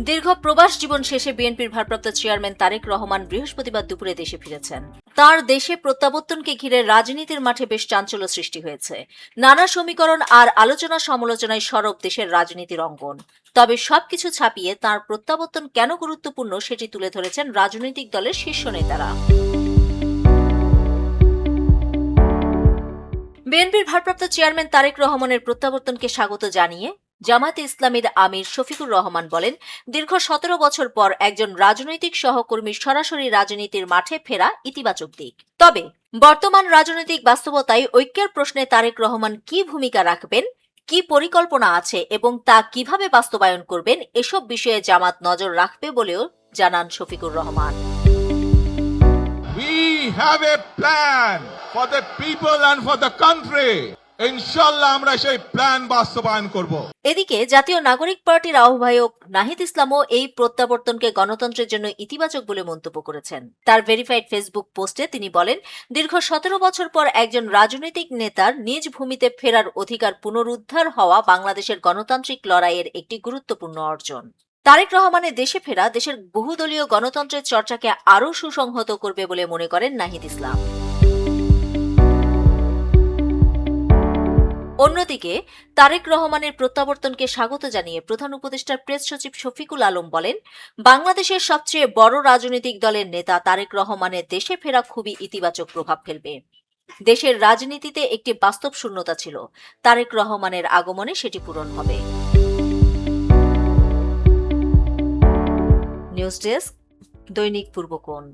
দীর্ঘ প্রবাস জীবন শেষে বিএনপির ভারপ্রাপ্ত চেয়ারম্যান তারেক রহমান বৃহস্পতিবার দুপুরে দেশে ফিরেছেন। তার দেশে প্রত্যাবর্তনকে ঘিরে রাজনীতির মাঠে বেশ চাঞ্চল্য সৃষ্টি হয়েছে। নানা সমীকরণ আর আলোচনা সমালোচনায় সরব দেশের রাজনীতির অঙ্গন। তবে সবকিছু ছাপিয়ে তার প্রত্যাবর্তন কেন গুরুত্বপূর্ণ সেটি তুলে ধরেছেন রাজনৈতিক দলের শীর্ষ নেতারা। বিএনপির ভারপ্রাপ্ত চেয়ারম্যান তারেক রহমানের প্রত্যাবর্তনকে স্বাগত জানিয়ে জামায়াতে ইসলামীর আমির শফিকুর রহমান বলেন, দীর্ঘ 17 বছর পর একজন রাজনৈতিক সহকর্মীর সরাসরি রাজনীতির মাঠে ফেরা ইতিবাচক দিক। তবে বর্তমান রাজনৈতিক বাস্তবতায় ঐক্যের প্রশ্নে তারেক রহমান কি ভূমিকা রাখবেন, কি পরিকল্পনা আছে এবং তা কিভাবে বাস্তবায়ন করবেন, এসব বিষয়ে জামাত নজর রাখবে বলেও জানান Shafiqur Rahman. We have a plan for the people and for the country. ইনশাআল্লাহ আমরা সেই প্ল্যান বাস্তবায়ন করব। এদিকে জাতীয় নাগরিক পার্টির আহ্বায়ক নাহিদ ইসলামও এই প্রত্যাবর্তনকে গণতন্ত্রের জন্য ইতিবাচক বলে মন্তব্য করেছেন। তার ভেরিফাইড ফেসবুক পোস্টে তিনি বলেন, দীর্ঘ 17 বছর পর একজন রাজনৈতিক নেতার নিজ ভূমিতে ফেরার অধিকার পুনরুদ্ধার হওয়া বাংলাদেশের গণতান্ত্রিক লড়াইয়ের একটি গুরুত্বপূর্ণ অর্জন। তারেক রহমানের দেশে ফেরা দেশের বহুদলীয় গণতন্ত্রের চর্চাকে আরও সুসংহত করবে বলে মনে করেন নাহিদ ইসলাম। অন্যদিকে তারেক রহমানের প্রত্যাবর্তনকে স্বাগত জানিয়ে প্রধান উপদেষ্টার প্রেস সচিব শফিকুল আলম বলেন, বাংলাদেশের সবচেয়ে বড় রাজনৈতিক দলের নেতা তারেক রহমানের দেশে ফেরা খুবই ইতিবাচক প্রভাব ফেলবে। দেশের রাজনীতিতে একটি বাস্তব শূন্যতা ছিল, তারেক রহমানের আগমনে সেটি পূরণ হবে। নিউজ ডেস্ক, দৈনিক পূর্বকোণ।